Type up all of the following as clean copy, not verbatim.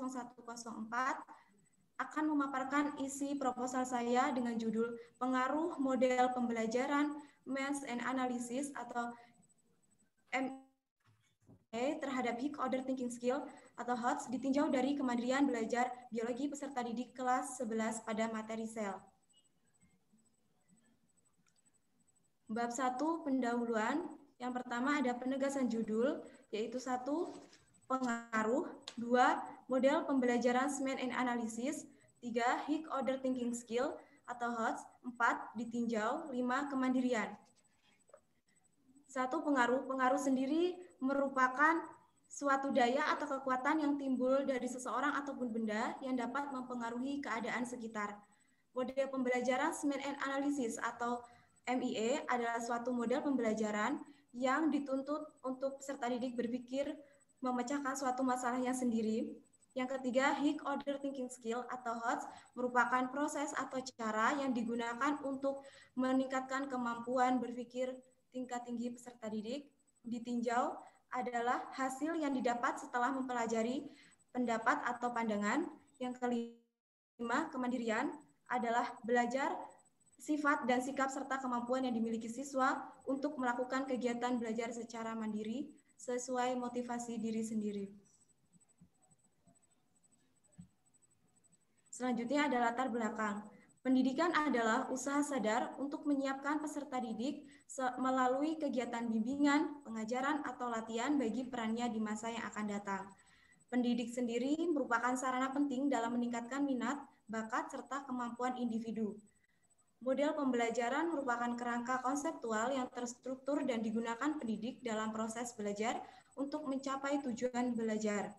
0104 akan memaparkan isi proposal saya dengan judul Pengaruh Model Pembelajaran Math and Analysis atau MA terhadap High Order Thinking Skill atau HOTS ditinjau dari Kemandirian Belajar Biologi peserta didik kelas 11 pada materi sel. Bab 1 pendahuluan. Yang pertama ada penegasan judul, yaitu 1. Pengaruh, 2. Model pembelajaran Math and Analysis, 3. High Order Thinking Skill atau HOTS, 4. Ditinjau, 5. Kemandirian. 1. Pengaruh. Pengaruh sendiri merupakan suatu daya atau kekuatan yang timbul dari seseorang ataupun benda yang dapat mempengaruhi keadaan sekitar. Model pembelajaran Math and Analysis atau MIA adalah suatu model pembelajaran yang dituntut untuk peserta didik berpikir memecahkan suatu masalahnya sendiri. Yang ketiga, High Order Thinking Skill atau HOTS merupakan proses atau cara yang digunakan untuk meningkatkan kemampuan berpikir tingkat tinggi peserta didik. Ditinjau adalah hasil yang didapat setelah mempelajari pendapat atau pandangan. Yang kelima, kemandirian adalah belajar sifat dan sikap serta kemampuan yang dimiliki siswa untuk melakukan kegiatan belajar secara mandiri sesuai motivasi diri sendiri. Selanjutnya ada latar belakang. Pendidikan adalah usaha sadar untuk menyiapkan peserta didik melalui kegiatan bimbingan, pengajaran, atau latihan bagi perannya di masa yang akan datang. Pendidik sendiri merupakan sarana penting dalam meningkatkan minat, bakat, serta kemampuan individu. Model pembelajaran merupakan kerangka konseptual yang terstruktur dan digunakan pendidik dalam proses belajar untuk mencapai tujuan belajar.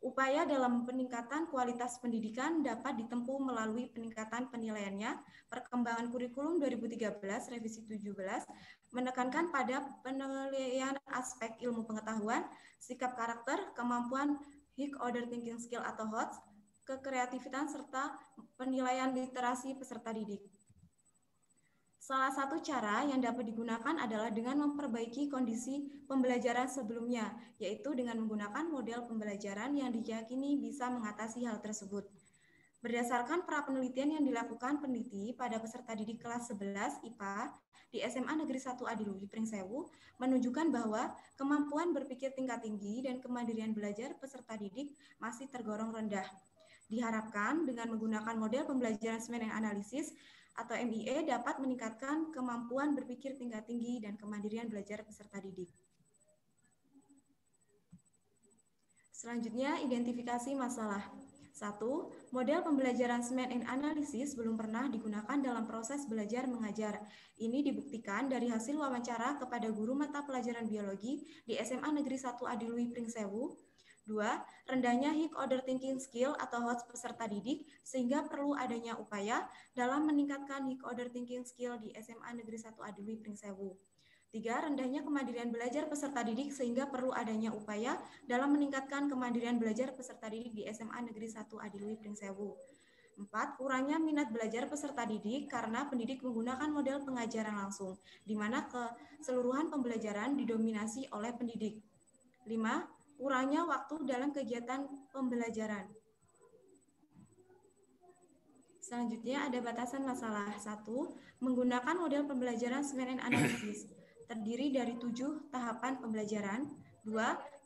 Upaya dalam peningkatan kualitas pendidikan dapat ditempuh melalui peningkatan penilaiannya, perkembangan kurikulum 2013, revisi 17, menekankan pada penilaian aspek ilmu pengetahuan, sikap karakter, kemampuan High Order Thinking Skill atau HOTS, kekreativitasan, serta penilaian literasi peserta didik. Salah satu cara yang dapat digunakan adalah dengan memperbaiki kondisi pembelajaran sebelumnya, yaitu dengan menggunakan model pembelajaran yang diyakini bisa mengatasi hal tersebut. Berdasarkan pra-penelitian yang dilakukan peneliti pada peserta didik kelas 11 IPA di SMA Negeri 1 Adiluhung Pringsewu, menunjukkan bahwa kemampuan berpikir tingkat tinggi dan kemandirian belajar peserta didik masih tergolong rendah. Diharapkan dengan menggunakan model pembelajaran Math and Analysis atau MIA dapat meningkatkan kemampuan berpikir tingkat tinggi dan kemandirian belajar peserta didik. Selanjutnya, identifikasi masalah. 1. Model pembelajaran Math and Analysis belum pernah digunakan dalam proses belajar mengajar. Ini dibuktikan dari hasil wawancara kepada guru mata pelajaran biologi di SMA Negeri 1 Adiluhung Pringsewu. 2. Rendahnya High Order Thinking Skill atau HOTS peserta didik sehingga perlu adanya upaya dalam meningkatkan High Order Thinking Skill di SMA Negeri 1 Adiluhung Pringsewu. 3. Rendahnya kemandirian belajar peserta didik sehingga perlu adanya upaya dalam meningkatkan kemandirian belajar peserta didik di SMA Negeri 1 Adiluhung Pringsewu. 4. Kurangnya minat belajar peserta didik karena pendidik menggunakan model pengajaran langsung, di mana keseluruhan pembelajaran didominasi oleh pendidik. 5. Kurangnya waktu dalam kegiatan pembelajaran. Selanjutnya ada batasan masalah. 1. Menggunakan model pembelajaran Math and Analysis. Terdiri dari 7 tahapan pembelajaran. 2.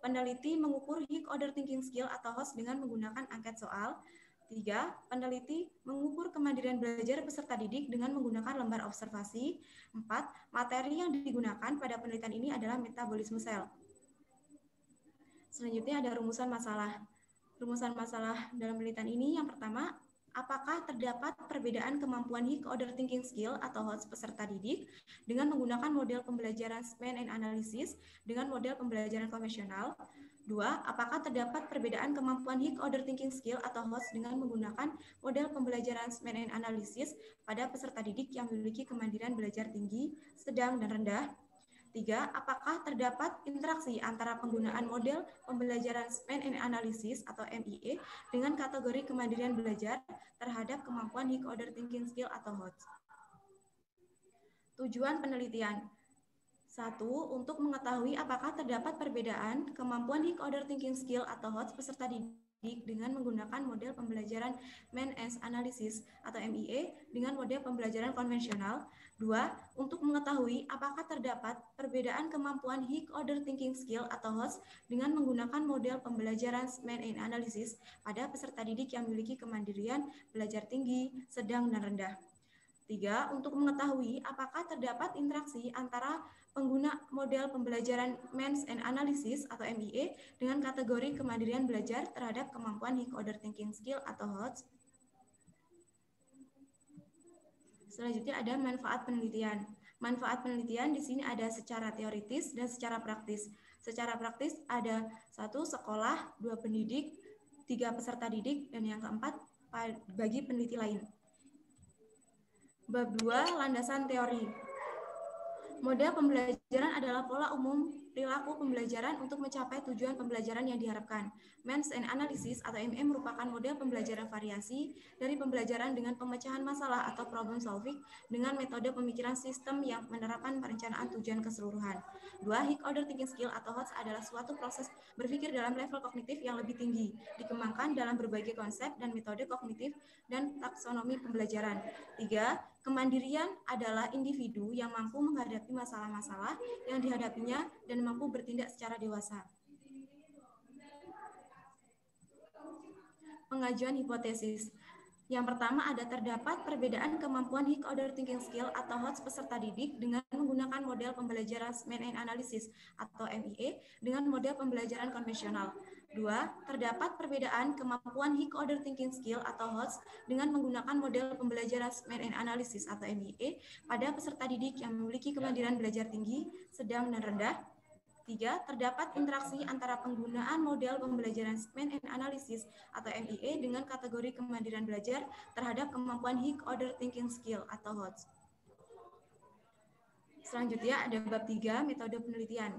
Peneliti mengukur High Order Thinking Skill atau HOTS dengan menggunakan angket soal. 3. Peneliti mengukur kemandirian belajar peserta didik dengan menggunakan lembar observasi. 4. Materi yang digunakan pada penelitian ini adalah metabolisme sel. Selanjutnya ada rumusan masalah. Rumusan masalah dalam penelitian ini yang pertama, apakah terdapat perbedaan kemampuan High Order Thinking Skill atau HOTS peserta didik dengan menggunakan model pembelajaran Math and Analysis dengan model pembelajaran konvensional? 2. Apakah terdapat perbedaan kemampuan High Order Thinking Skill atau HOTS dengan menggunakan model pembelajaran Math and Analysis pada peserta didik yang memiliki kemandirian belajar tinggi, sedang, dan rendah? 3. Apakah terdapat interaksi antara penggunaan model pembelajaran Math and Analysis atau MIA dengan kategori kemandirian belajar terhadap kemampuan High Order Thinking Skill atau HOTS? Tujuan penelitian. 1. Untuk mengetahui apakah terdapat perbedaan kemampuan High Order Thinking Skill atau HOTS peserta didik didik dengan menggunakan model pembelajaran Man's Analysis atau MIA dengan model pembelajaran konvensional. 2. Untuk mengetahui apakah terdapat perbedaan kemampuan High Order Thinking Skill atau HOTS dengan menggunakan model pembelajaran Man's Analysis pada peserta didik yang memiliki kemandirian belajar tinggi, sedang, dan rendah. 3. Untuk mengetahui apakah terdapat interaksi antara pengguna model pembelajaran Man's Analysis atau MIA dengan kategori kemandirian belajar terhadap kemampuan High Order Thinking Skill atau HOTS. Selanjutnya ada manfaat penelitian. Manfaat penelitian di sini ada secara teoritis dan secara praktis. Secara praktis ada 1. Sekolah, 2. Pendidik, 3. Peserta didik, dan yang keempat bagi peneliti lain. Bab 2, landasan teori. Model pembelajaran adalah pola umum perilaku pembelajaran untuk mencapai tujuan pembelajaran yang diharapkan. Man's Analysis atau ME merupakan model pembelajaran variasi dari pembelajaran dengan pemecahan masalah atau problem solving dengan metode pemikiran sistem yang menerapkan perencanaan tujuan keseluruhan. 2. High Order Thinking Skill atau HOTS adalah suatu proses berpikir dalam level kognitif yang lebih tinggi, dikembangkan dalam berbagai konsep dan metode kognitif dan taksonomi pembelajaran. 3. Kemandirian adalah individu yang mampu menghadapi masalah-masalah yang dihadapinya dan mampu bertindak secara dewasa. Pengajuan hipotesis. Yang pertama ada terdapat perbedaan kemampuan High Order Thinking Skill atau HOTS peserta didik dengan menggunakan model pembelajaran Man's Analysis atau MIA dengan model pembelajaran konvensional. 2. Terdapat perbedaan kemampuan High Order Thinking Skill atau HOTS dengan menggunakan model pembelajaran Man's Analysis atau MIA pada peserta didik yang memiliki kemandirian belajar tinggi, sedang, dan rendah. 3. Terdapat interaksi antara penggunaan model pembelajaran Man's Analysis atau MIA dengan kategori kemandirian belajar terhadap kemampuan High Order Thinking Skill atau HOTS. Selanjutnya ada bab 3, metode penelitian.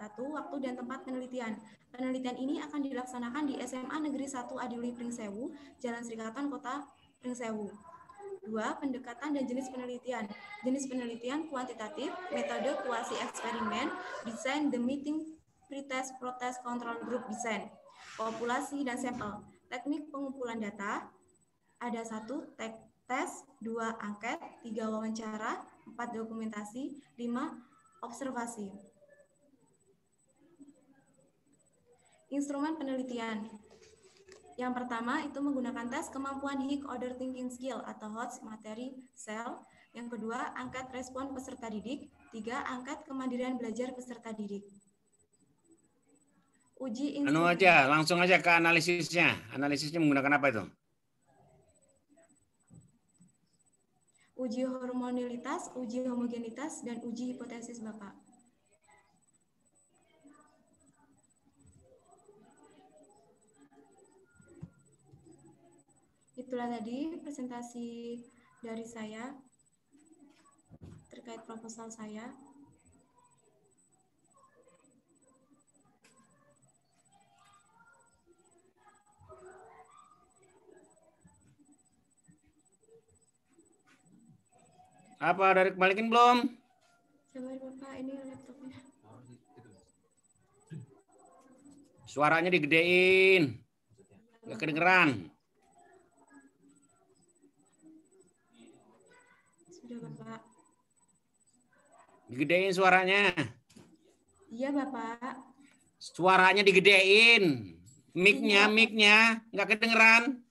1. Waktu dan tempat penelitian. Penelitian ini akan dilaksanakan di SMA Negeri 1 Adiluih Pringsewu, Jalan Serikatan, Kota Pringsewu. 2. Pendekatan dan jenis penelitian. Jenis penelitian kuantitatif, metode kuasi eksperimen, desain the meeting, pretest, protest, control group design, populasi dan sampel. Teknik pengumpulan data, ada 1. Tes, 2. Angket, 3. Wawancara, 4. Dokumentasi, 5. Observasi. Instrumen penelitian. Yang pertama itu menggunakan tes kemampuan High Order Thinking Skill atau HOTS materi sel. Yang kedua, angkat respon peserta didik. 3. Angkat kemandirian belajar peserta didik. Uji instrumen. Langsung aja ke analisisnya. Analisisnya menggunakan apa itu? Uji hormonalitas, uji homogenitas, dan uji hipotesis, Bapak. Itulah tadi presentasi dari saya terkait proposal saya. Apa dari kebalikin belum? Sabar Bapak, ini laptopnya. Suaranya digedein. Nggak kedengeran. Sudah Bapak. Digedein suaranya. Iya Bapak. Suaranya digedein. Mic-nya nggak kedengeran.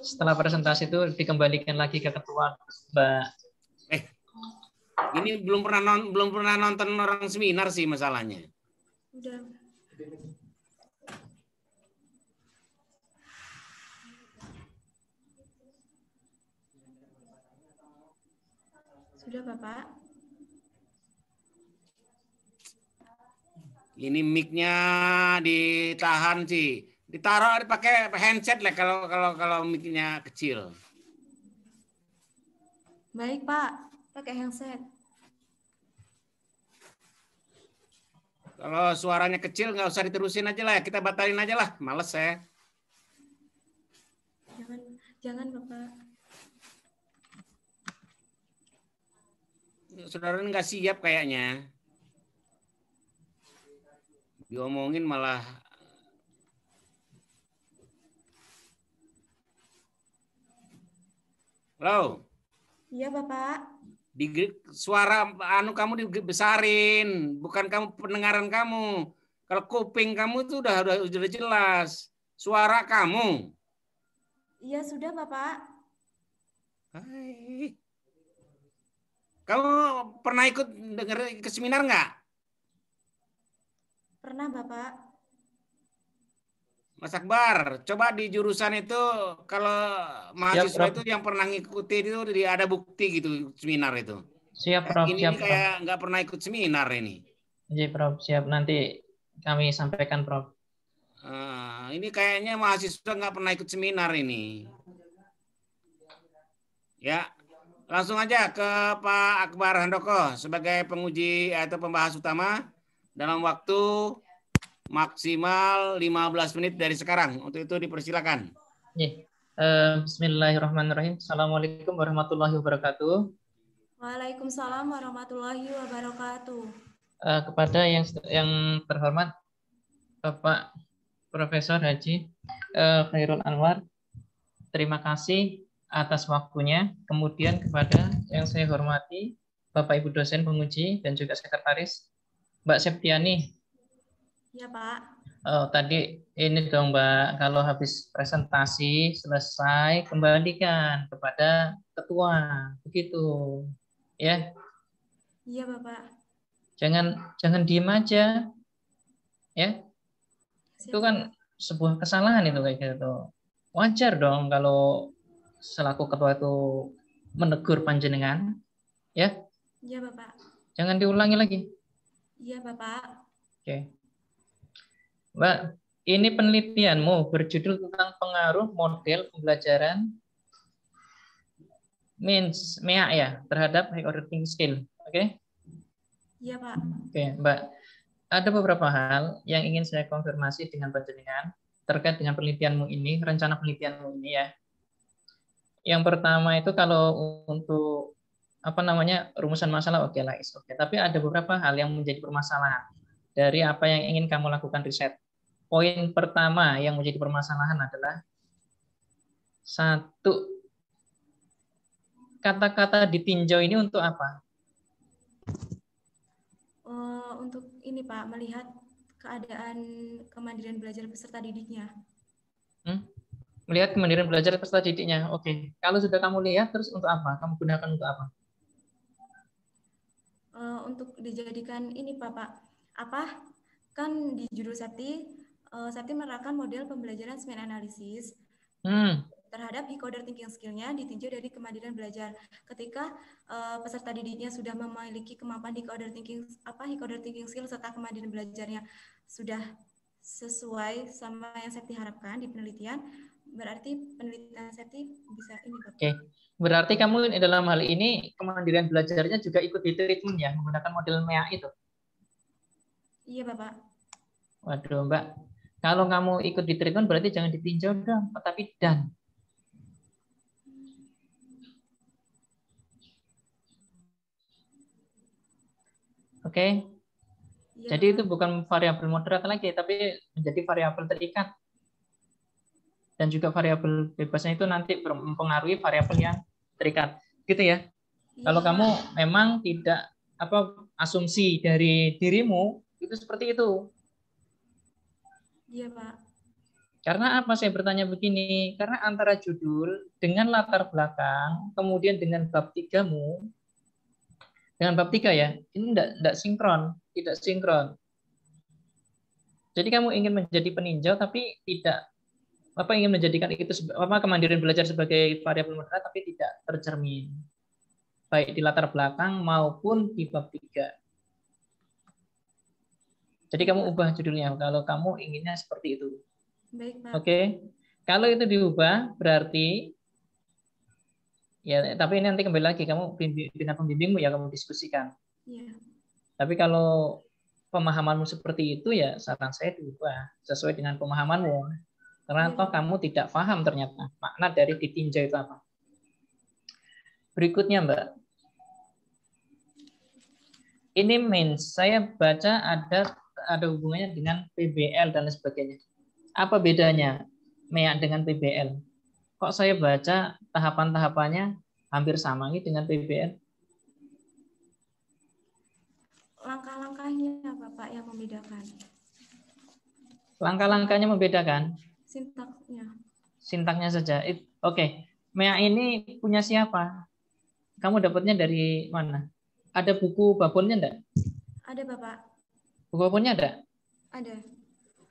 Setelah presentasi itu dikembalikan lagi ke ketua, Mbak. Ini belum pernah nonton orang seminar sih masalahnya. Udah. Sudah Bapak. Ini mic-nya ditahan sih. Ditaruh pakai handset lah kalau mic-nya kecil. Baik Pak, pakai handset. Kalau suaranya kecil nggak usah diterusin aja lah, kita batalin aja lah, males saya. Jangan Bapak. saudara nggak siap kayaknya. Diomongin malah. Halo. Iya, Bapak. Di suara anu kamu dibesarin, bukan kamu pendengaran kamu. Kalau kuping kamu itu udah jelas. Suara kamu. Iya, sudah, Bapak. Hai. Kamu pernah ikut denger ke seminar nggak? Pernah, Bapak. Mas Akbar, coba di jurusan itu kalau Siap, mahasiswa Prof. itu yang pernah ngikuti itu ada bukti gitu seminar itu. Siap, Prof. Ini Siap, Prof. kayak nggak pernah ikut seminar ini. Iya, Prof. Siap. Nanti kami sampaikan, Prof. Ini kayaknya mahasiswa nggak pernah ikut seminar ini. Ya, langsung aja ke Pak Akbar Handoko sebagai penguji atau pembahas utama dalam waktu maksimal 15 menit dari sekarang. Untuk itu dipersilakan. Bismillahirrahmanirrahim. Assalamualaikum warahmatullahi wabarakatuh. Waalaikumsalam warahmatullahi wabarakatuh. Kepada yang terhormat Bapak Profesor Haji Khairul Anwar, terima kasih atas waktunya. Kemudian kepada yang saya hormati Bapak Ibu dosen penguji dan juga sekretaris Mbak Septiani. Ya, Pak. Tadi ini dong Mbak, kalau habis presentasi selesai kembalikan kepada ketua, begitu ya. Iya, Bapak. Jangan diem aja, ya. Siap, Itu kan sebuah kesalahan itu kayak gitu. Wajar dong kalau selaku ketua itu menegur panjenengan, ya. Iya, Bapak. Jangan diulangi lagi. Iya, Bapak. Oke. Mbak, ini penelitianmu berjudul tentang pengaruh model pembelajaran MEA ya terhadap high order thinking skill. Oke? Iya, Pak. Oke, Mbak. Ada beberapa hal yang ingin saya konfirmasi dengan panjenengan terkait dengan penelitianmu ini, rencana penelitianmu ini ya. Yang pertama itu kalau untuk rumusan masalah oke lah, oke. Tapi ada beberapa hal yang menjadi permasalahan dari apa yang ingin kamu lakukan riset. Poin pertama yang menjadi permasalahan adalah satu, kata-kata ditinjau ini untuk apa? Untuk ini, Pak, melihat keadaan kemandirian belajar peserta didiknya. Melihat kemandirian belajar peserta didiknya. Oke. Kalau sudah kamu lihat, terus untuk apa? Kamu gunakan untuk apa? Untuk dijadikan ini, Pak. Kan di judul Septi menerapkan model pembelajaran SMEN analisis terhadap high order thinking skill-nya ditinjau dari kemandirian belajar. Ketika peserta didiknya sudah memiliki kemampuan high order thinking skill serta kemandirian belajarnya sudah sesuai sama yang Septi harapkan di penelitian, berarti penelitian Septi bisa ini, Pak. Oke. Berarti kamu dalam hal ini kemandirian belajarnya juga ikut di treatment ya, menggunakan model MEA itu? Iya, Bapak. Waduh, Mbak. Kalau kamu ikut di treatment berarti jangan ditinjau dong, tapi dan. Oke. Iya, Jadi Bapak. itu bukan variabel moderat lagi, tapi menjadi variabel terikat. Dan juga variabel bebasnya itu nanti mempengaruhi variabel yang terikat. Gitu ya. Iya, Kalau Bapak. kamu memang tidak asumsi dari dirimu itu seperti itu. Iya, Pak. Karena apa saya bertanya begini? Karena antara judul dengan latar belakang, kemudian dengan bab 3-mu, dengan bab 3 ya, ini tidak sinkron, tidak sinkron. Jadi kamu ingin menjadi peninjau tapi tidak ingin menjadikan itu kemandirian belajar sebagai variabel moderat tapi tidak tercermin baik di latar belakang maupun di bab 3. Jadi kamu ubah judulnya kalau kamu inginnya seperti itu. Baik, Pak. Oke. Kalau itu diubah berarti ya, tapi ini nanti kembali lagi kamu dengan pembimbingmu ya kamu diskusikan. Iya. Tapi kalau pemahamanmu seperti itu ya saran saya diubah sesuai dengan pemahamanmu. Karena toh kamu tidak paham ternyata makna dari ditinjau itu apa. Berikutnya, Mbak. Ini means saya baca ada hubungannya dengan PBL dan lain sebagainya. Apa bedanya MEA dengan PBL? Kok saya baca tahapan-tahapannya hampir sama nih dengan PBL? Langkah-langkahnya Bapak yang membedakan. Langkah-langkahnya membedakan? Sintaksnya. Sintaknya saja. Oke. MEA ini punya siapa? Kamu dapatnya dari mana? Ada buku babonnya enggak? Ada Bapak. Buku babonnya ada? Ada.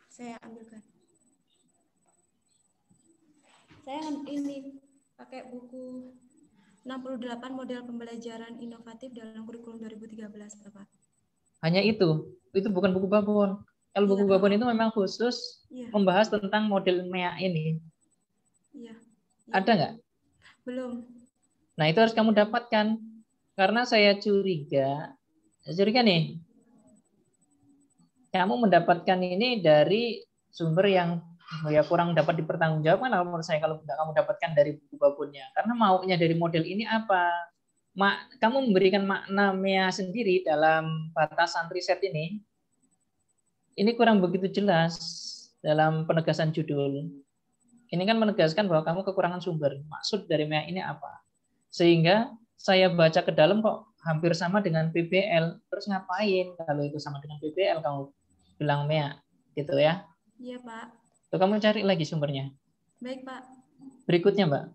Saya ambilkan. Saya ini pakai buku 68 model pembelajaran inovatif dalam kurikulum 2013, Bapak. Hanya itu bukan buku babon. Kalau buku babon itu memang khusus membahas tentang model MEA ini. Iya. Ada nggak? Belum. Nah, itu harus kamu dapatkan. Karena saya curiga nih, kamu mendapatkan ini dari sumber yang ya kurang dapat dipertanggungjawabkan menurut saya kalau tidak kamu dapatkan dari buku babonnya. Karena maunya dari model ini apa? Kamu memberikan makna MEA sendiri dalam batasan riset ini kurang begitu jelas dalam penegasan judul. Ini kan menegaskan bahwa kamu kekurangan sumber. Maksud dari MEA ini apa? Sehingga saya baca ke dalam kok hampir sama dengan PBL. Terus ngapain kalau itu sama dengan PBL kamu bilang MEA? Gitu ya? Iya, Pak. Tuh, kamu cari lagi sumbernya. Baik, Pak. Berikutnya, Mbak.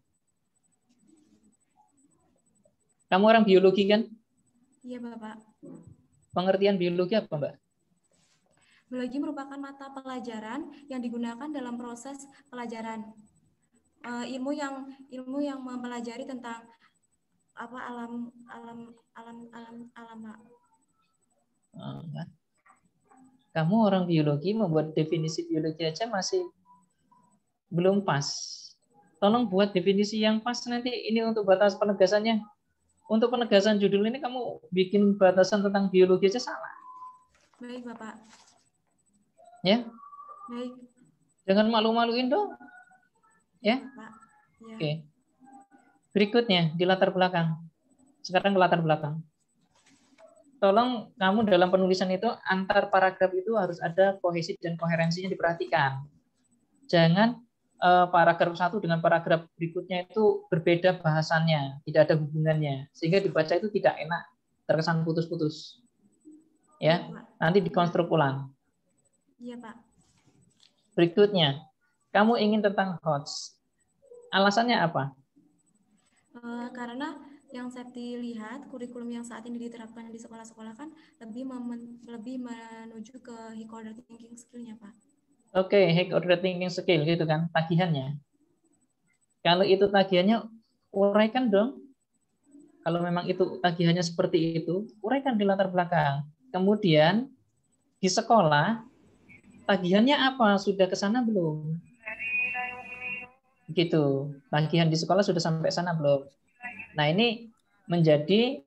Kamu orang biologi kan? Iya, Bapak. Pengertian biologi apa, Mbak? Biologi merupakan mata pelajaran yang digunakan dalam proses pelajaran. Ilmu yang mempelajari tentang apa alam. Kamu orang biologi membuat definisi biologi aja masih belum pas. Tolong buat definisi yang pas nanti ini untuk batas penegasannya. Untuk penegasan judul ini kamu bikin batasan tentang biologi aja salah. Baik, Bapak. Ya. Baik. Jangan malu-maluin dong. Ya. Pak. Ya. Oke. Berikutnya di latar belakang. Sekarang ke latar belakang. Tolong kamu dalam penulisan itu antar paragraf itu harus ada kohesi dan koherensinya diperhatikan. Jangan paragraf satu dengan paragraf berikutnya itu berbeda bahasannya, tidak ada hubungannya, sehingga dibaca itu tidak enak, terkesan putus-putus. Ya, nanti dikonstruk ulang. Iya, Pak. Berikutnya, kamu ingin tentang HOTS. Alasannya apa? Karena yang saya lihat kurikulum yang saat ini diterapkan di sekolah-sekolah kan lebih menuju ke high order thinking skill-nya, Pak. Oke, high order thinking skill gitu kan, tagihannya. Kalau itu tagihannya, uraikan dong. Kalau memang itu tagihannya seperti itu, uraikan di latar belakang. Kemudian di sekolah, tagihannya apa? Sudah ke sana belum? Gitu. Tagihan di sekolah sudah sampai sana belum? Nah, ini menjadi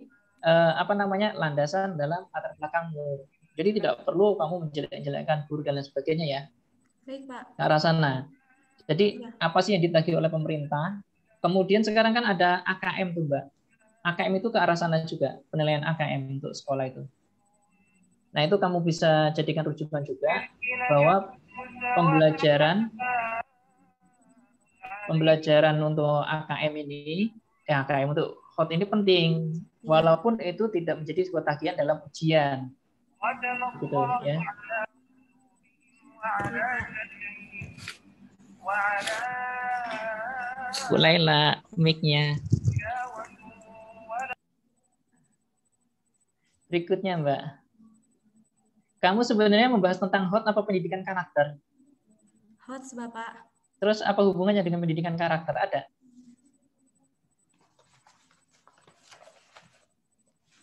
landasan dalam latar belakangmu. Jadi tidak perlu kamu menjelek-jelekkan guru dan lain sebagainya ya. Baik, Pak. Ke arah sana. Jadi apa sih yang ditagih oleh pemerintah? Kemudian sekarang kan ada AKM tuh, Mbak. AKM itu ke arah sana juga, penilaian AKM untuk sekolah itu. Nah, itu kamu bisa jadikan rujukan juga bahwa pembelajaran untuk AKM ini, AKM untuk HOT ini penting, walaupun itu tidak menjadi sebuah tagihan dalam ujian. Gitu ya. Mulailah mic-nya. Berikutnya, Mbak. Kamu sebenarnya membahas tentang HOT apa pendidikan karakter? HOT, Bapak. Terus apa hubungannya dengan pendidikan karakter? Ada?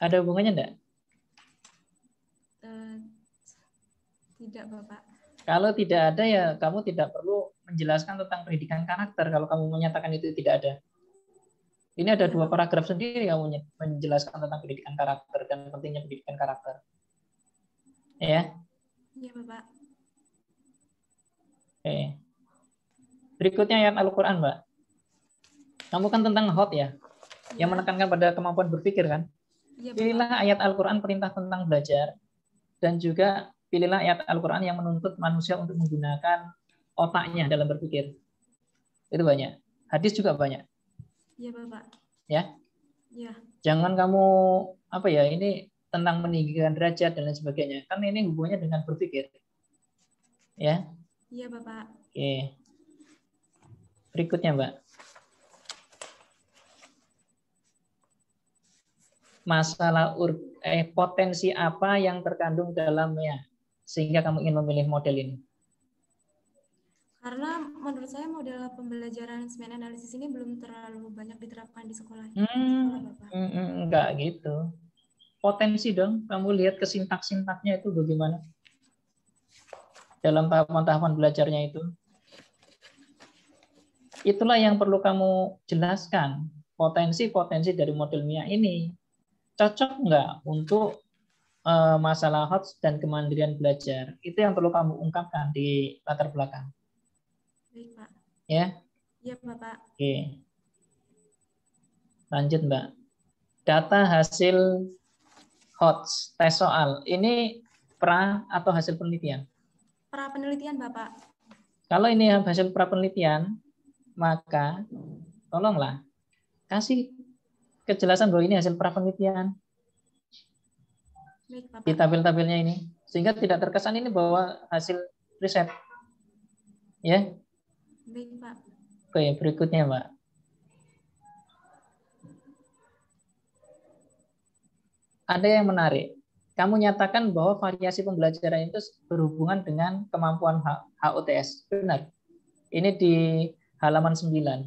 Ada hubungannya enggak? Tidak, Bapak. Kalau tidak ada ya kamu tidak perlu menjelaskan tentang pendidikan karakter kalau kamu menyatakan itu tidak ada. Ini ada 2 paragraf sendiri kamu menjelaskan tentang pendidikan karakter dan pentingnya pendidikan karakter. Ya? Iya, Bapak. Oke. Berikutnya ayat Al-Quran, Mbak. Kamu kan tentang HOT ya? Yang menekankan pada kemampuan berpikir kan? Iya, Bapak. Pilihlah ayat Al-Quran perintah tentang belajar, dan juga pilihlah ayat Al-Quran yang menuntut manusia untuk menggunakan otaknya dalam berpikir. Itu banyak. Hadis juga banyak. Iya, Bapak. Ya. Iya. Jangan kamu ini tentang meninggikan derajat dan lain sebagainya. Kan ini hubungannya dengan berpikir. Ya. Iya, Bapak. Oke. Berikutnya, Mbak. Masalah potensi apa yang terkandung dalamnya sehingga kamu ingin memilih model ini? Karena menurut saya model pembelajaran semen analisis ini belum terlalu banyak diterapkan di sekolah. Bapak. Enggak gitu. Potensi dong, kamu lihat ke sintak-sintaknya itu bagaimana dalam tahapan-tahapan belajarnya itu. Itulah yang perlu kamu jelaskan. Potensi-potensi dari model MIA ini cocok enggak untuk masalah HOTS dan kemandirian belajar. Itu yang perlu kamu ungkapkan di latar belakang. Baik, Pak. Ya. Iya, Bapak. Oke. Lanjut, Mbak. Data hasil HOTS, tes soal. Ini pra atau hasil penelitian? Pra penelitian, Bapak. Kalau ini hasil pra penelitian, maka tolonglah kasih kejelasan bahwa ini hasil pra penelitian. Baik, Bapak. Di tabel-tabelnya ini. Sehingga tidak terkesan ini bahwa hasil riset. Ya. Baik, Pak. Oke, berikutnya, Mbak. Ada yang menarik. Kamu nyatakan bahwa variasi pembelajaran itu berhubungan dengan kemampuan HOTS. Benar. Ini di halaman 9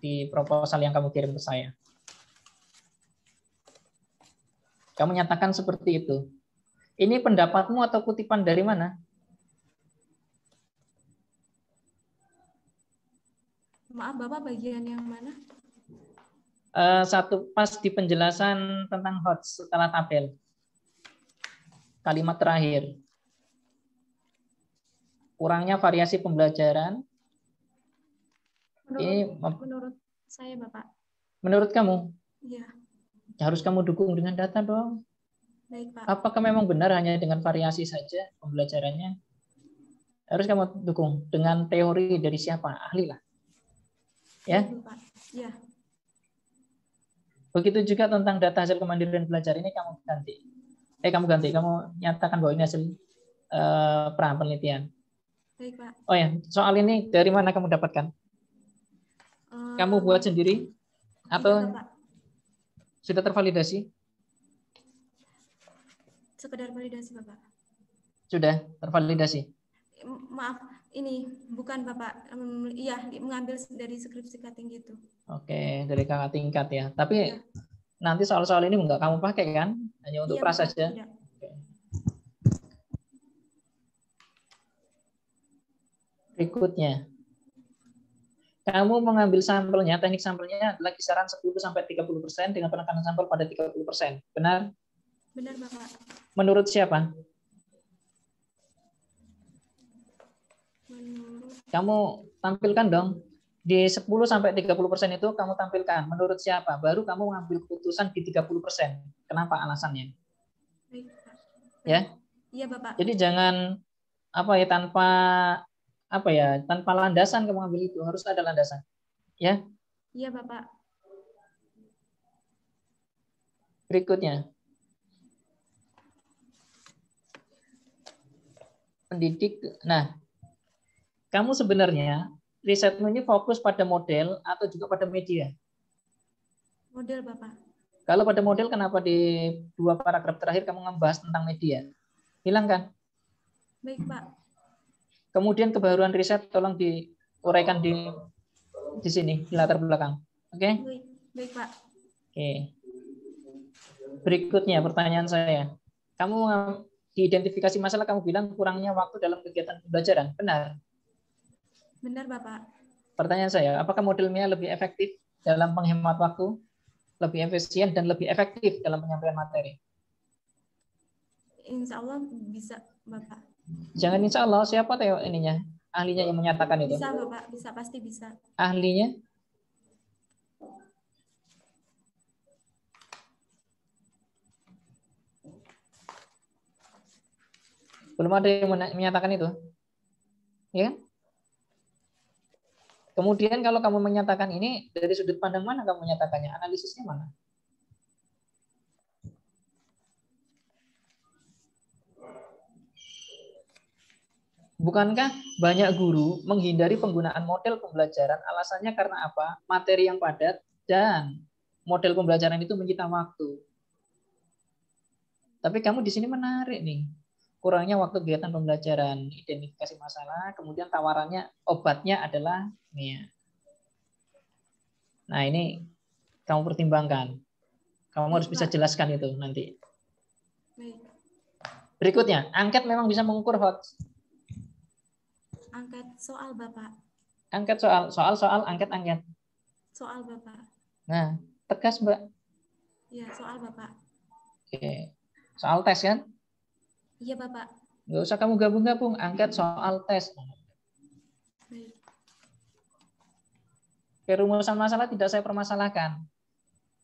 di proposal yang kamu kirim ke saya. Kamu nyatakan seperti itu. Ini pendapatmu atau kutipan dari mana? Maaf, Bapak, bagian yang mana? Satu pas di penjelasan tentang HOTS setelah tabel. Kalimat terakhir. Kurangnya variasi pembelajaran. Menurut saya, Bapak. Menurut kamu? Iya. Harus kamu dukung dengan data dong. Baik, Pak. Apakah memang benar hanya dengan variasi saja pembelajarannya? Harus kamu dukung dengan teori dari siapa? Ahli lah. Ya. Baik, Pak. Ya. Begitu juga tentang data hasil kemandirian belajar ini kamu ganti. Kamu nyatakan bahwa ini hasil pra penelitian. Baik, Pak. Oh ya, soal ini dari mana kamu dapatkan? Kamu buat sendiri atau tidak, Pak. Sudah tervalidasi? Sekedar validasi, Bapak. Sudah tervalidasi? Maaf, ini bukan, Bapak. Iya, mengambil dari skripsi cutting gitu. Oke, dari kakak tingkat ya. Tapi ya. Nanti soal-soal ini enggak kamu pakai kan? Hanya untuk pra saja. Tidak. Berikutnya. Kamu mengambil sampelnya, teknik sampelnya adalah kisaran 10-30% dengan penekanan sampel pada 30%. Benar? Benar, Bapak. Menurut siapa? Kamu tampilkan dong. Di 10-30% itu kamu tampilkan. Menurut siapa? Baru kamu mengambil keputusan di 30%. Kenapa alasannya? Baik, Pak. Ya? Iya, Bapak. Jadi jangan tanpa landasan kamu ambil itu, harus ada landasan. Ya? Iya, Bapak. Berikutnya. Pendidik. Nah, kamu sebenarnya risetmu ini fokus pada model atau juga pada media? Model, Bapak. Kalau pada model, kenapa di 2 paragraf terakhir kamu membahas tentang media? Hilangkan. Baik, Pak. Kemudian kebaruan riset tolong diuraikan di sini, di latar belakang. Oke? Baik, Pak. Oke. Berikutnya pertanyaan saya. Kamu diidentifikasi masalah, kamu bilang kurangnya waktu dalam kegiatan pembelajaran. Benar? Benar, Bapak. Pertanyaan saya, apakah modelnya lebih efektif dalam penghemat waktu, lebih efisien, dan lebih efektif dalam penyampaian materi? Insya Allah bisa, Bapak. Jangan insya Allah, siapa tahu ininya, ahlinya yang menyatakan itu? Bisa, Bapak. Bisa, pasti bisa. Belum ada yang menyatakan itu. Ya. Kemudian kalau kamu menyatakan ini, dari sudut pandang mana kamu menyatakannya? Analisisnya mana? Bukankah banyak guru menghindari penggunaan model pembelajaran alasannya karena apa? Materi yang padat dan model pembelajaran itu menyita waktu. Tapi kamu di sini menarik nih. Kurangnya waktu kegiatan pembelajaran, identifikasi masalah, kemudian tawarannya obatnya adalah ini. Nah, ini kamu pertimbangkan. Kamu harus bisa jelaskan itu nanti. Berikutnya, angket memang bisa mengukur hoax. Angket soal Bapak. Angket soal angket. Soal Bapak. Nah, tegas Mbak. Iya, soal Bapak. Oke. Soal tes kan? Iya Bapak. Nggak usah kamu gabung-gabung, angket soal tes. Baik. Oke, rumusan masalah tidak saya permasalahkan.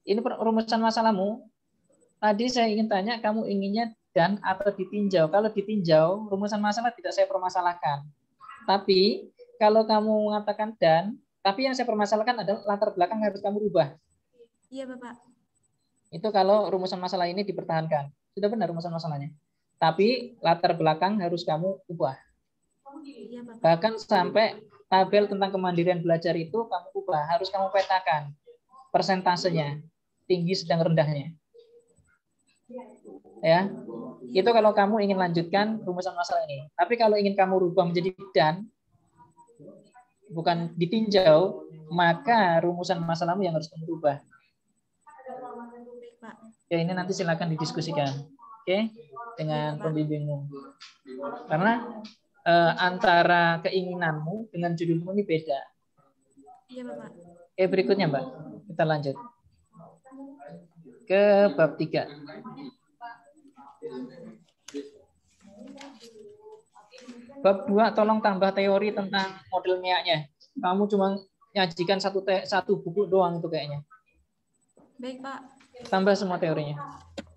Ini rumusan masalahmu. Tadi saya ingin tanya, kamu inginnya dan atau ditinjau. Kalau ditinjau, rumusan masalah tidak saya permasalahkan. Tapi kalau kamu mengatakan dan, tapi yang saya permasalahkan adalah latar belakang harus kamu rubah. Iya Bapak. Itu kalau rumusan masalah ini dipertahankan. Sudah benar rumusan masalahnya. Tapi latar belakang harus kamu ubah. Iya Bapak. Bahkan sampai tabel tentang kemandirian belajar itu kamu ubah. Harus kamu petakan persentasenya. Tinggi, sedang, rendahnya. Ya, itu kalau kamu ingin lanjutkan rumusan masalah ini. Tapi kalau ingin kamu rubah menjadi dan, bukan ditinjau, maka rumusan masalahmu yang harus kamu rubah. Ya, ini nanti silakan didiskusikan, oke, dengan pembimbingmu. Karena antara keinginanmu dengan judulmu ini beda. Iya Bapak. Oke, berikutnya Mbak, kita lanjut ke bab 3. Bab 2, tolong tambah teori tentang model MIA-nya. Kamu cuma nyajikan satu buku doang itu kayaknya. Baik, Pak. Tambah semua teorinya.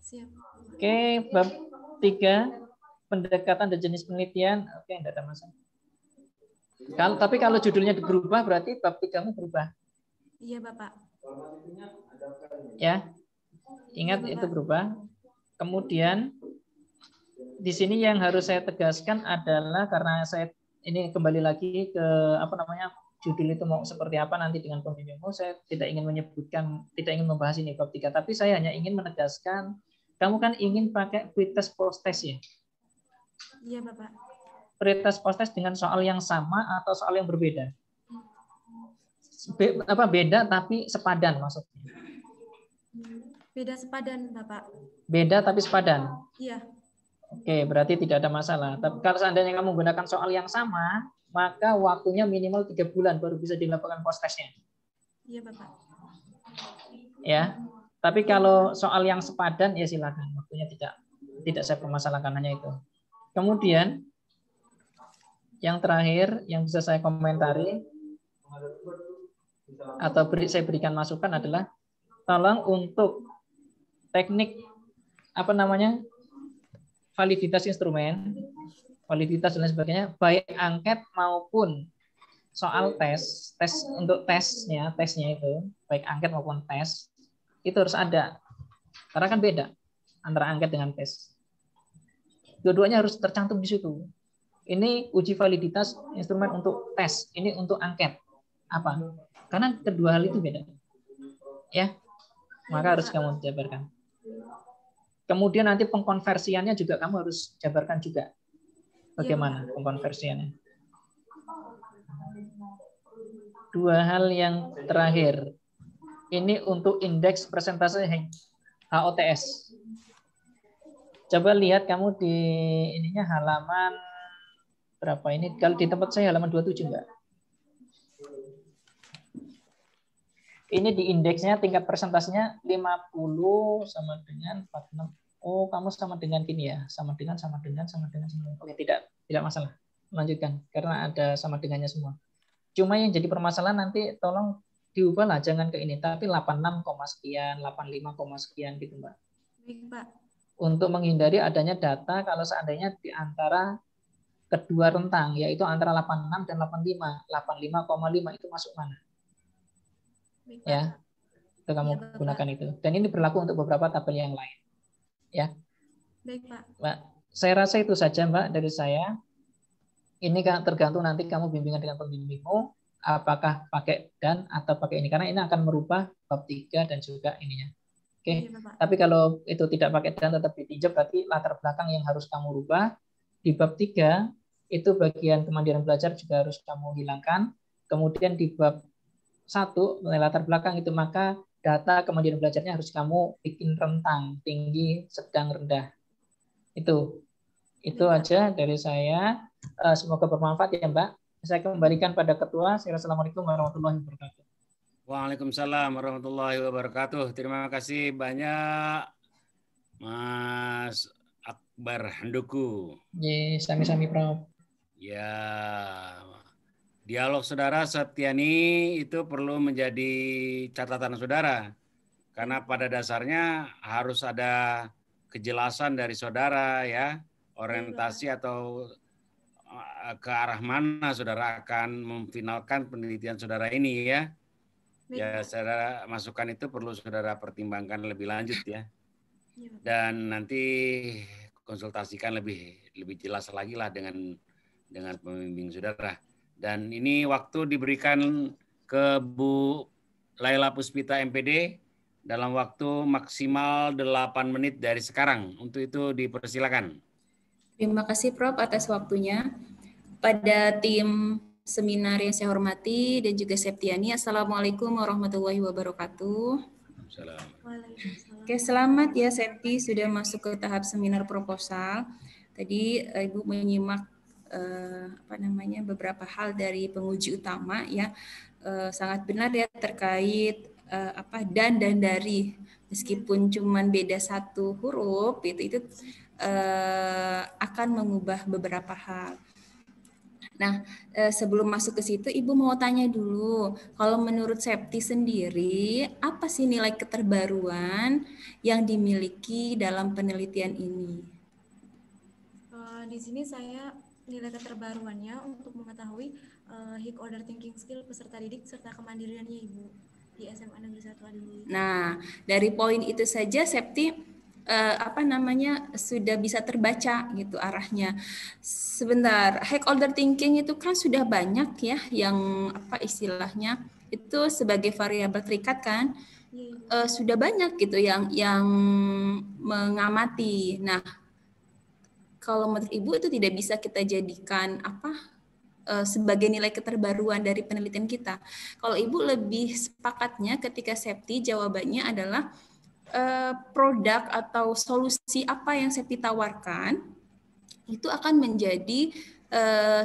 Siap. Oke, bab 3, pendekatan dan jenis penelitian. Oke, enggak ada masalah. Tapi kalau judulnya berubah, berarti bab 3-mu berubah. Iya, Bapak. Ya, ingat itu berubah. Kemudian di sini yang harus saya tegaskan adalah karena saya ini kembali lagi ke judul itu mau seperti apa nanti dengan pembimbingmu, saya tidak ingin menyebutkan, tidak ingin membahas ini bab 3, tapi saya hanya ingin menegaskan, kamu kan ingin pakai pretest post test ya? Iya, Bapak. Pretest post test dengan soal yang sama atau soal yang berbeda? Beda tapi sepadan maksudnya. Beda sepadan, Bapak. Beda tapi sepadan. Iya. Oke, berarti tidak ada masalah. Tapi kalau seandainya kamu menggunakan soal yang sama, maka waktunya minimal 3 bulan baru bisa dilakukan post testnya. Iya, Bapak. Ya. Tapi kalau soal yang sepadan ya silakan. Waktunya tidak saya permasalahkan, hanya itu. Kemudian yang terakhir yang bisa saya komentari atau saya berikan masukan adalah tolong untuk teknik validitas instrumen, validitas dan lain sebagainya, baik angket maupun soal tes untuk tesnya itu, baik angket maupun tes, itu harus ada. Karena kan beda antara angket dengan tes. Dua-duanya harus tercantum di situ. Ini uji validitas instrumen untuk tes, ini untuk angket. Apa? Karena kedua hal itu beda. Ya, maka harus kamu jabarkan. Kemudian nanti pengkonversiannya juga kamu harus jabarkan juga. Bagaimana pengkonversiannya? Dua hal yang terakhir. Ini untuk indeks persentase HOTS. Coba lihat kamu di ininya halaman berapa ini? Kalau di tempat saya halaman 27 enggak? Ini di indeksnya tingkat persentasenya 50 sama dengan 46. Oh, kamu sama dengan gini ya? Sama dengan. Oke, tidak masalah. Lanjutkan karena ada sama dengannya semua. Cuma yang jadi permasalahan nanti tolong diubah lah, jangan ke ini, tapi 86, sekian, 85, sekian gitu, Mbak. Baik, Pak. untuk menghindari adanya data kalau seandainya di antara kedua rentang, yaitu antara 86 dan 85. 85,5 itu masuk mana? Baik, Pak. Ya, itu kamu Iya, Bapak. gunakan itu. Dan ini berlaku untuk beberapa tabel yang lain. Ya, Baik, Pak. Mbak. Saya rasa itu saja, Mbak, dari saya. Ini kan tergantung nanti kamu bimbingan dengan pembimbingmu, apakah pakai dan atau pakai ini, karena ini akan merubah bab 3 dan juga ininya. Oke. Iya, Bapak. Tapi kalau itu tidak pakai dan tetap ditinjau, berarti latar belakang yang harus kamu rubah. Di bab 3 itu bagian kemandirian belajar juga harus kamu hilangkan. Kemudian di bab 1 mengenai latar belakang itu, maka data kemandirian belajarnya harus kamu bikin rentang, tinggi, sedang, rendah. Itu aja dari saya. Semoga bermanfaat ya, Mbak. Saya kembalikan pada ketua. Assalamualaikum warahmatullahi wabarakatuh. Waalaikumsalam warahmatullahi wabarakatuh. Terima kasih banyak, Mas Akbar Handoko. Ye, sami-sami, Prof. Ya, dialog saudara Septiani itu perlu menjadi catatan saudara. Karena pada dasarnya harus ada kejelasan dari saudara ya, orientasi atau ke arah mana saudara akan memfinalkan penelitian saudara ini ya. Ya, saudara masukan itu perlu saudara pertimbangkan lebih lanjut ya. Dan nanti konsultasikan lebih jelas lagi lah dengan pembimbing saudara. Dan ini waktu diberikan ke Bu Laila Puspita MPD dalam waktu maksimal 8 menit dari sekarang. Untuk itu dipersilakan. Terima kasih Prof atas waktunya. Pada tim seminar yang saya hormati dan juga Septiani, Assalamualaikum warahmatullahi wabarakatuh. Oke, selamat ya Septi sudah masuk ke tahap seminar proposal. Tadi Ibu menyimak beberapa hal dari penguji utama ya. Sangat benar ya terkait dan dari, meskipun cuman beda satu huruf itu akan mengubah beberapa hal. Nah, sebelum masuk ke situ, Ibu mau tanya dulu, kalau menurut Septi sendiri, apa sih nilai keterbaruan yang dimiliki dalam penelitian ini? Di sini saya nilai keterbaruannya untuk mengetahui High Order Thinking Skill peserta didik serta kemandiriannya Ibu di SMA Negeri 1 Adiluhur. Nah, dari poin itu saja Septi sudah bisa terbaca gitu arahnya. Sebentar, high order thinking itu kan sudah banyak ya yang istilahnya itu sebagai variabel terikat kan. Sudah banyak gitu yang mengamati. Nah, kalau menurut Ibu itu tidak bisa kita jadikan sebagai nilai keterbaruan dari penelitian kita. Kalau Ibu lebih sepakatnya ketika Septi jawabannya adalah produk atau solusi apa yang Septi tawarkan itu akan menjadi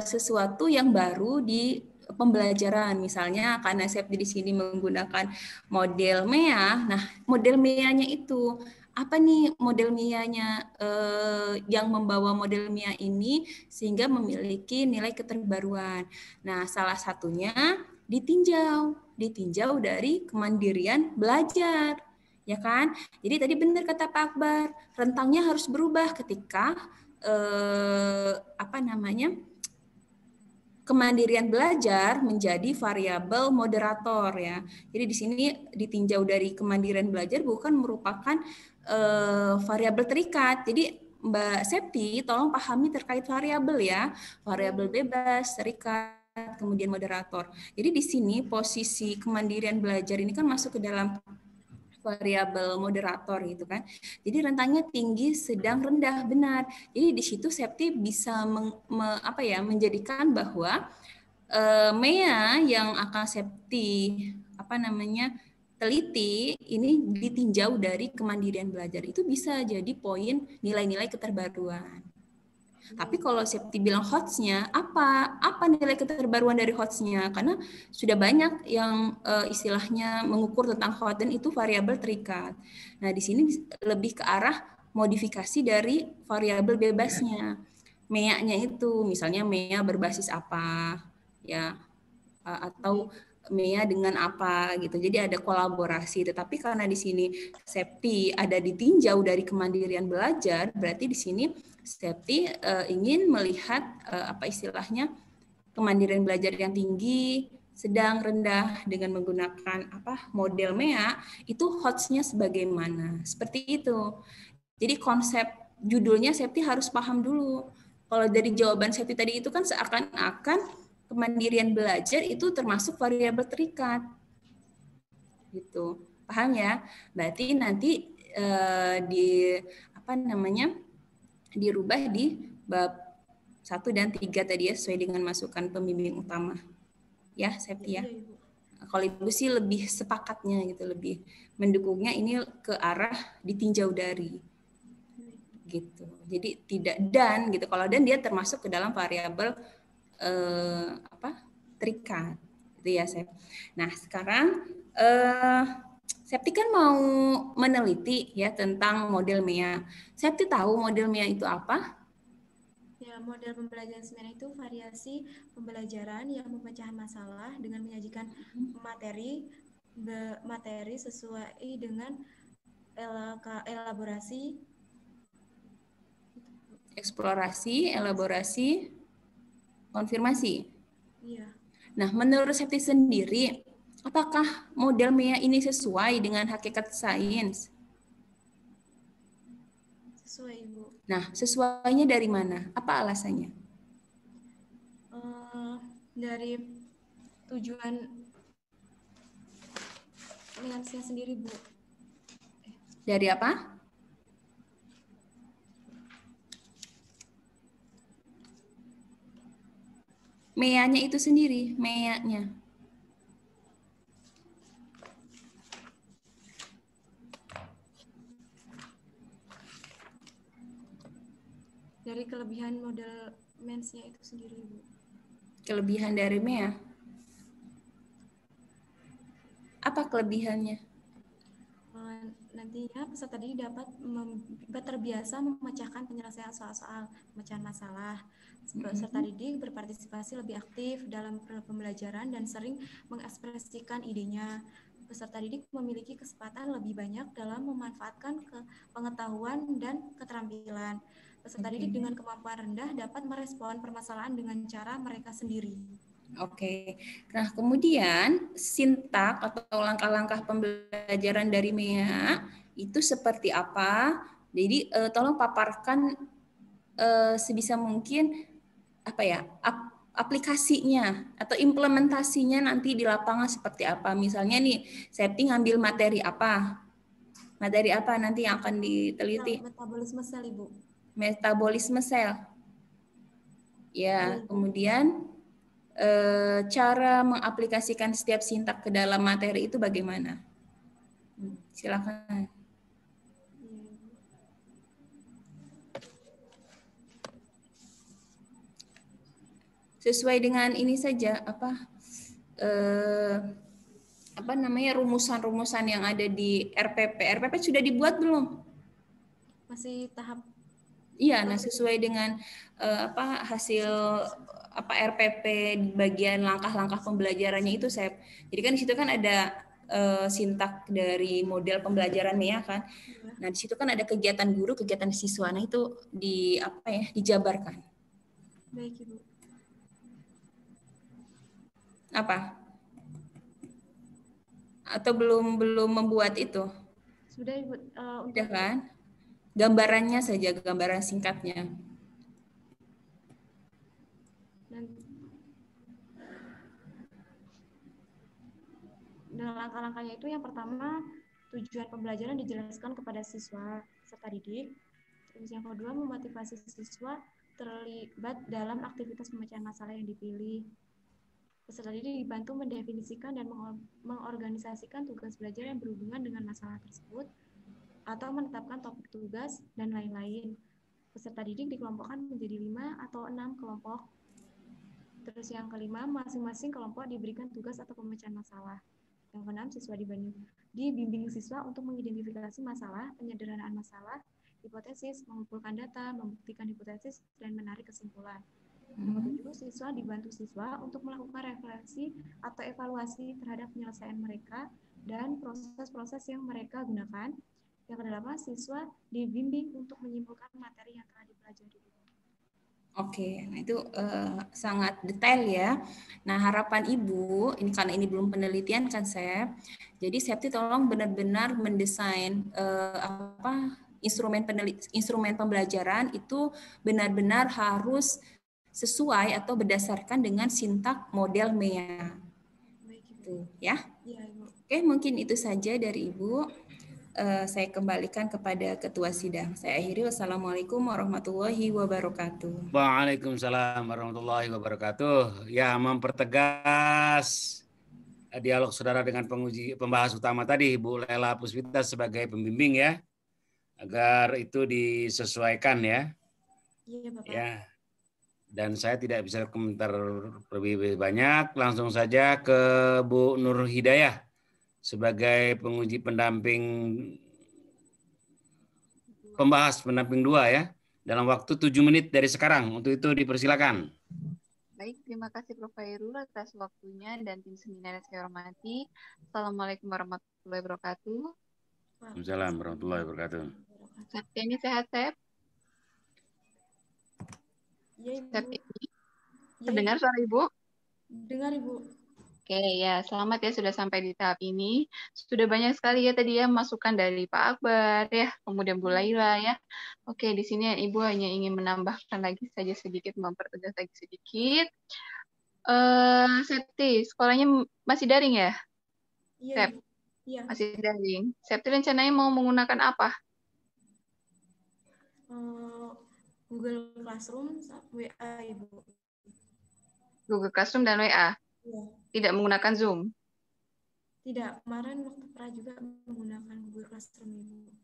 sesuatu yang baru di pembelajaran. Misalnya karena Septi di sini menggunakan model MEA. Nah, model MEA-nya itu apa nih model MEA-nya yang membawa model MEA ini sehingga memiliki nilai keterbaruan. Nah, salah satunya ditinjau dari kemandirian belajar. Ya kan? Jadi tadi benar kata Pak Akbar, rentangnya harus berubah ketika kemandirian belajar menjadi variabel moderator ya. Jadi di sini ditinjau dari kemandirian belajar bukan merupakan variabel terikat. Jadi Mbak Septi tolong pahami terkait variabel ya, variabel bebas, terikat, kemudian moderator. Jadi di sini posisi kemandirian belajar ini kan masuk ke dalam variabel moderator gitu kan. Jadi rentangnya tinggi, sedang, rendah, benar. Jadi di situ Septi bisa menjadikan bahwa MEA yang akan Septi teliti ini ditinjau dari kemandirian belajar. Itu bisa jadi poin nilai-nilai keterbaruan. Tapi kalau Septi bilang HOTS-nya, apa nilai keterbaruan dari HOTS-nya? Karena sudah banyak yang istilahnya mengukur tentang HOTS dan itu variabel terikat. Nah, di sini lebih ke arah modifikasi dari variabel bebasnya. MEA-nya itu, misalnya MEA berbasis apa, ya, atau MEA dengan apa gitu. Jadi ada kolaborasi. Tetapi karena di sini Septi ada ditinjau dari kemandirian belajar, berarti di sini Septi ingin melihat apa istilahnya kemandirian belajar yang tinggi, sedang, rendah dengan menggunakan apa model MEA itu HOTS-nya sebagaimana. Seperti itu. Jadi konsep judulnya Septi harus paham dulu. Kalau dari jawaban Septi tadi itu kan seakan-akan kemandirian belajar itu termasuk variabel terikat. Gitu. Paham ya? Berarti nanti di apa namanya? Dirubah di bab 1 dan 3 tadi ya sesuai dengan masukan pembimbing utama. Ya, Septi ya. Kalau Ibu sih lebih sepakatnya gitu, lebih mendukungnya ini ke arah ditinjau dari gitu. Jadi tidak dan gitu. Kalau dan dia termasuk ke dalam variabel terikat gitu ya Sep. Nah sekarang Septi kan mau meneliti ya tentang model MEA. Septi tahu model MEA itu apa? Ya, model pembelajaran seminar itu variasi pembelajaran yang memecahkan masalah dengan menyajikan materi sesuai dengan elaborasi, eksplorasi, elaborasi, konfirmasi. Iya. Nah, menurut Septi sendiri, apakah model MEA ini sesuai dengan hakikat sains? Sesuai, Ibu. Nah, sesuainya dari mana? Apa alasannya? Dari tujuan sains sendiri, Bu. Dari apa? MEA-nya itu sendiri, MEA-nya. Dari kelebihan model MENS-nya itu sendiri, Bu. Kelebihan dari MEA? Apa kelebihannya? Nantinya peserta didik dapat terbiasa memecahkan penyelesaian soal-soal pemecahan masalah. Peserta didik berpartisipasi lebih aktif dalam pembelajaran dan sering mengekspresikan idenya. Peserta didik memiliki kesempatan lebih banyak dalam memanfaatkan pengetahuan dan keterampilan. Peserta didik dengan kemampuan rendah dapat merespon permasalahan dengan cara mereka sendiri. Oke, nah kemudian sintak atau langkah-langkah pembelajaran dari MEA itu seperti apa? Jadi tolong paparkan sebisa mungkin apa ya aplikasinya atau implementasinya nanti di lapangan seperti apa? Misalnya nih, Septi ngambil materi apa? Materi apa nanti yang akan diteliti? Metabolisme sel, Ibu. Metabolisme sel. Ya, kemudian cara mengaplikasikan setiap sintak ke dalam materi itu bagaimana? Silakan. Sesuai dengan ini saja apa namanya rumusan-rumusan yang ada di RPP. RPP sudah dibuat belum? Masih tahap. Iya, nah sesuai dengan hasil RPP di bagian langkah-langkah pembelajarannya itu, Sep. Jadi kan di situ kan ada sintak dari model pembelajaran MEA kan. Nah, di situ kan ada kegiatan guru, kegiatan siswa. Nah, itu dijabarkan. Baik, Ibu. Apa? Atau belum membuat itu? Sudah, Ibu. Sudah kan? Gambarannya saja, gambaran singkatnya. Dengan langkah-langkahnya itu yang pertama, tujuan pembelajaran dijelaskan kepada siswa serta didik. Terus yang kedua, memotivasi siswa terlibat dalam aktivitas pemecahan masalah yang dipilih. Peserta didik dibantu mendefinisikan dan mengorganisasikan tugas belajar yang berhubungan dengan masalah tersebut atau menetapkan topik tugas dan lain-lain. Peserta didik dikelompokkan menjadi 5 atau 6 kelompok. Terus yang kelima, masing-masing kelompok diberikan tugas atau pemecahan masalah. Yang keenam, siswa dibimbing siswa untuk mengidentifikasi masalah, penyederhanaan masalah, hipotesis, mengumpulkan data, membuktikan hipotesis, dan menarik kesimpulan. Ketujuh, siswa dibantu siswa untuk melakukan refleksi atau evaluasi terhadap penyelesaian mereka dan proses-proses yang mereka gunakan. Yang kedelapan, siswa dibimbing untuk menyimpulkan materi yang telah dipelajari. Oke, nah itu sangat detail ya. Nah, harapan Ibu, ini karena ini belum penelitian kan, Sep. Jadi Septi tolong benar-benar mendesain instrumen pembelajaran itu benar-benar harus sesuai atau berdasarkan dengan sintak model MEA. Itu ya. Oke, mungkin itu saja dari Ibu. Saya kembalikan kepada Ketua Sidang. Saya akhiri. Wassalamualaikum warahmatullahi wabarakatuh. Waalaikumsalam warahmatullahi wabarakatuh. Ya, mempertegas dialog saudara dengan pembahas utama tadi, Bu Lela Puspita sebagai pembimbing ya, agar itu disesuaikan ya. Iya, Bapak. Ya. Dan saya tidak bisa komentar lebih banyak. Langsung saja ke Bu Nur Hidayah sebagai penguji pendamping pembahas pendamping 2 ya. Dalam waktu 7 menit dari sekarang. Untuk itu dipersilakan. Baik, terima kasih Prof. Hairul atas waktunya dan tim seminar yang saya hormati. Assalamualaikum warahmatullahi wabarakatuh. Waalaikumsalam warahmatullahi wabarakatuh. Septi ini sehat, Sep? Iya, Ibu. Septi ini terdengar suara Ibu? Dengar, Ibu. Oke, ya selamat ya sudah sampai di tahap ini. Sudah banyak sekali ya tadi ya masukan dari Pak Akbar ya, kemudian Bu Laila ya. Oke, di sini Ibu hanya ingin menambahkan lagi saja sedikit, mempertegas lagi sedikit. Septi, sekolahnya masih daring ya? Iya, Sep, iya. masih daring. Septi rencananya mau menggunakan apa? Google Classroom, WA, Ibu. Google Classroom dan WA? Iya. Tidak menggunakan Zoom? Tidak, kemarin waktu pra juga menggunakan Google Classroom, Ibu.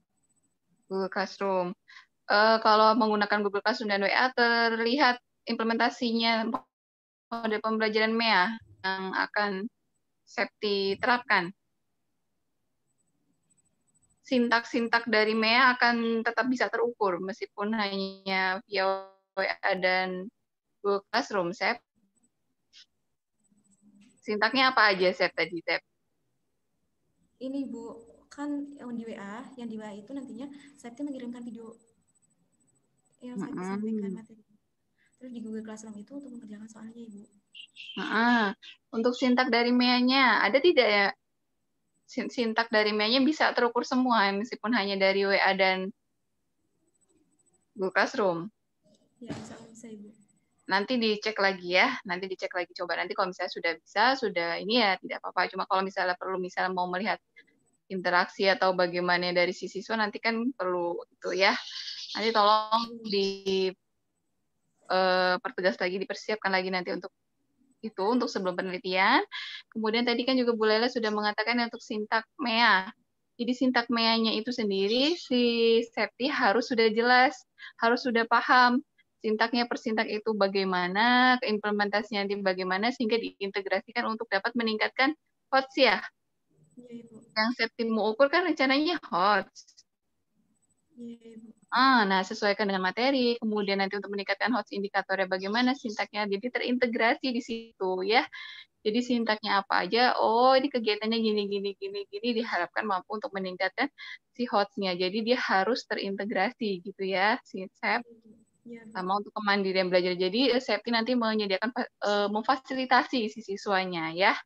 Google Classroom. Kalau menggunakan Google Classroom dan WA, terlihat implementasinya model pembelajaran MEA yang akan Septi terapkan. Sintak-sintak dari MEA akan tetap bisa terukur meskipun hanya via WA dan Google Classroom, Sep. Sintaknya apa aja, Sep, tadi, Sep? Ini, Bu, kan yang di WA itu nantinya Septi mengirimkan video yang saya sampaikan materi. Terus di Google Classroom itu untuk mengerjakan soalnya, Ibu. Untuk sintak dari MEA-nya, ada tidak ya? Sintak dari MEA-nya bisa terukur semua, meskipun hanya dari WA dan Google Classroom? Ya, bisa, Ibu. Nanti dicek lagi ya, coba nanti kalau misalnya sudah bisa, sudah ini ya tidak apa-apa. Cuma kalau misalnya perlu mau melihat interaksi atau bagaimana dari si siswa nanti kan perlu itu ya. Nanti tolong pertegas lagi, dipersiapkan lagi nanti untuk itu, untuk sebelum penelitian. Kemudian tadi kan juga Bu Lela sudah mengatakan untuk sintak MEA. Jadi sintak MEA-nya itu sendiri si Septi harus sudah jelas, harus sudah paham sintaknya per sintak itu bagaimana, implementasinya nanti bagaimana, sehingga diintegrasikan untuk dapat meningkatkan HOTS ya. Iya, Ibu. Yang Septi mau ukur kan rencananya HOTS. Iya, Ibu. Nah, sesuaikan dengan materi, kemudian nanti untuk meningkatkan HOTS indikatornya bagaimana sintaknya, jadi terintegrasi di situ ya. Jadi sintaknya apa aja, oh ini kegiatannya gini, diharapkan mampu untuk meningkatkan si HOTS-nya. Jadi dia harus terintegrasi gitu ya, si Sep. Sama untuk kemandirian belajar. Jadi Septi nanti menyediakan, memfasilitasi si siswanya ya.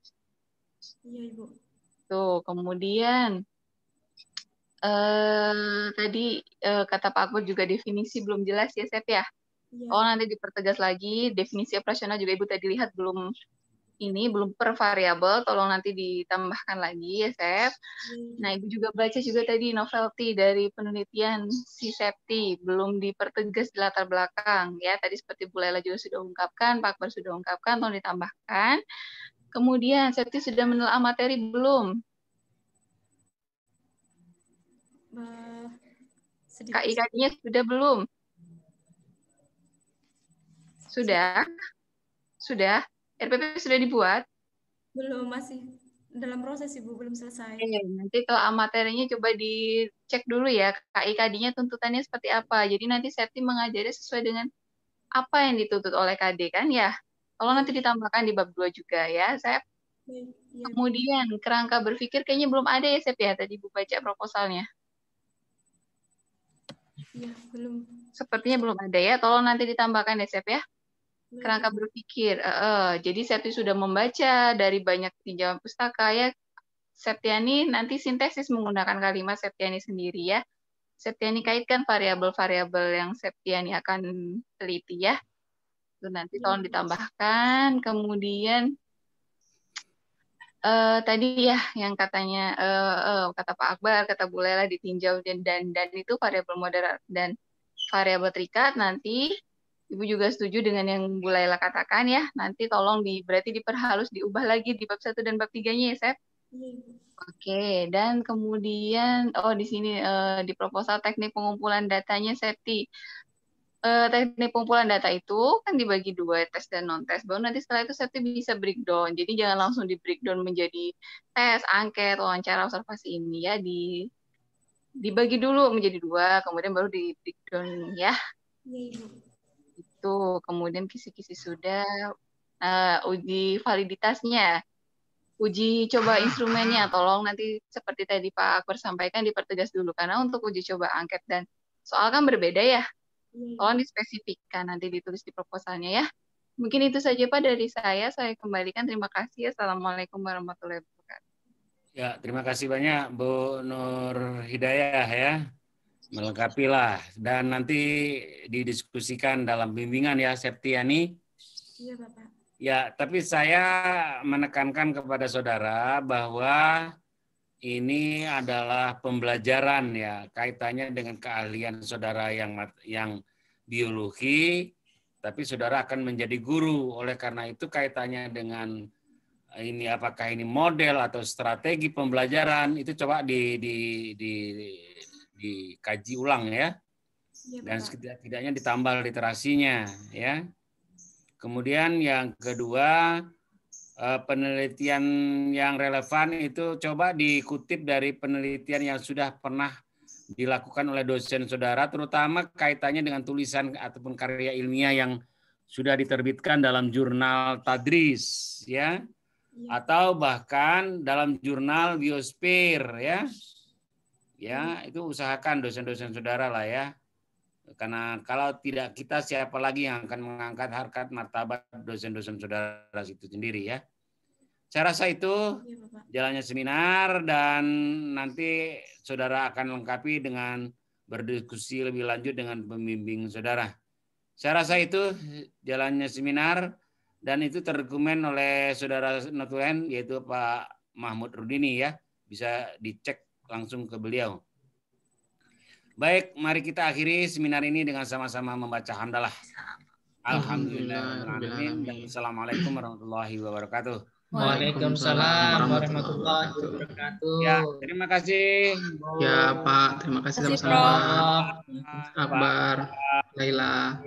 Iya, Ibu. Tuh, kemudian tadi kata Pak Akbar juga definisi belum jelas ya, Sep ya? Iya. Oh, nanti dipertegas lagi. Definisi operasional juga Ibu tadi lihat belum per variabel, tolong nanti ditambahkan lagi ya, Sep. Nah, Ibu juga baca juga tadi novelty dari penelitian si Septi, belum dipertegas di latar belakang ya. Tadi seperti Bu Lela juga sudah ungkapkan, Pak Akbar sudah ungkapkan, tolong ditambahkan. Kemudian Septi sudah menelaah materi belum? KIK-nya sudah belum? Sudah? Sudah? RPP sudah dibuat? Belum, masih dalam proses, Ibu, belum selesai. Nanti kalau materinya coba dicek dulu ya, KIKD-nya tuntutannya seperti apa. Jadi nanti Septi mengajarnya sesuai dengan apa yang dituntut oleh KD kan ya. Tolong nanti ditambahkan di bab 2 juga ya, Sep. Kemudian kerangka berpikir kayaknya belum ada ya, Sep ya, tadi Bu baca proposalnya. Iya, belum. Sepertinya belum ada ya, tolong nanti ditambahkan ya, Sep ya. Kerangka berpikir. Jadi Septi sudah membaca dari banyak pinjaman pustaka ya. Septiani nanti sintesis menggunakan kalimat Septiani sendiri ya. Septiani kaitkan variabel-variabel yang Septiani akan teliti ya. Itu nanti tolong ditambahkan. Kemudian tadi ya yang katanya kata Pak Akbar, kata Bu Lela ditinjau dan itu variabel moderat dan variabel terikat. Nanti Ibu juga setuju dengan yang Bu Lela katakan ya. Nanti tolong berarti diperhalus, diubah lagi di bab 1 dan bab 3-nya ya, Sep. Oke, dan kemudian di sini di proposal teknik pengumpulan datanya Septi. Teknik pengumpulan data itu kan dibagi 2, tes dan non-tes. Baru nanti setelah itu Septi bisa breakdown. Jadi jangan langsung di breakdown menjadi tes, angket, wawancara, observasi ini ya. Dibagi dulu menjadi 2, kemudian baru di breakdown ya. Itu, kemudian kisi-kisi sudah. Uji validitasnya. Uji coba instrumennya, tolong nanti seperti tadi Pak Akbar sampaikan dipertegas dulu, karena untuk uji coba angket dan soal kan berbeda ya, tolong dispesifikkan, nanti ditulis di proposalnya ya. Mungkin itu saja Pak dari saya kembalikan, terima kasih. Assalamualaikum warahmatullahi wabarakatuh. Ya, terima kasih banyak Bu Nur Hidayah ya, melengkapi lah, dan nanti didiskusikan dalam bimbingan ya Septiani. Iya Bapak. Ya, tapi saya menekankan kepada saudara bahwa ini adalah pembelajaran ya, kaitannya dengan keahlian saudara yang biologi, tapi saudara akan menjadi guru. Oleh karena itu kaitannya dengan ini, apakah ini model atau strategi pembelajaran, itu coba dikaji ulang ya. Dan setidaknya ditambah literasinya ya. Kemudian yang kedua, penelitian yang relevan itu coba dikutip dari penelitian yang sudah pernah dilakukan oleh dosen saudara, terutama kaitannya dengan tulisan ataupun karya ilmiah yang sudah diterbitkan dalam jurnal Tadris ya, atau bahkan dalam jurnal Biosphere ya. Ya, itu usahakan dosen-dosen saudara lah ya. Karena kalau tidak kita, siapa lagi yang akan mengangkat harkat martabat dosen-dosen saudara itu sendiri ya. Saya rasa itu jalannya seminar, dan nanti saudara akan lengkapi dengan berdiskusi lebih lanjut dengan pembimbing saudara. Saya rasa itu jalannya seminar, dan itu terdokumen oleh saudara notulen yaitu Pak Mahmud Rudini ya. Bisa dicek langsung ke beliau. Baik, mari kita akhiri seminar ini dengan sama-sama membaca hamdalah. Alhamdulillahirrahmanirrahim. Dan Assalamualaikum warahmatullahi wabarakatuh. Waalaikumsalam warahmatullahi wabarakatuh. Ya, terima kasih. Ya Pak, terima kasih sama-sama. Akbar, Laila,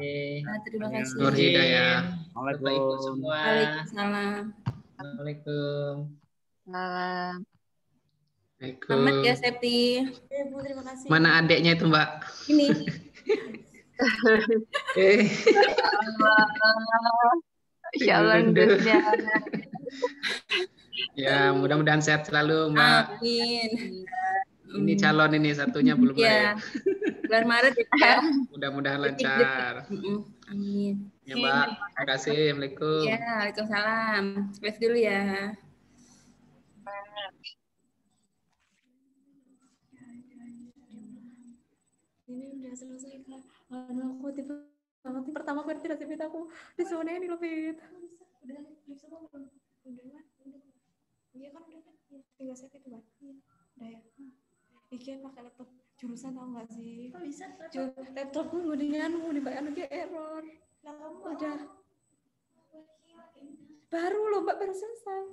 Terima kasih. Nur Hidayah. Bapak Ibu semua. Waalaikumsalam. Assalamualaikum. Selamat ya Septi. Bu, terima kasih. Mana adeknya itu Mbak? Ini. Insyaallah. Ya, mudah-mudahan sehat selalu Mbak. Amin. Ini calon ini satunya belum ya. Bulan Maret ya. Mudah-mudahan lancar. Amin. Ya Mbak, terima kasih. Assalamualaikum. Ya, waalaikumsalam. Save dulu ya. Ini udah selesai Kak. Aku tipe pertama kali resep aku di zona ini loh Fit. Udah live semua belum? Udah. Iya kan udah kan? Tinggal set itu kan? Iya. Udah ya. Ikin pakai laptop jurusan tau nggak sih? Kok bisa? Laptopku mendinganmu dibayar ke error. Udah. Baru loh Mbak, baru selesai.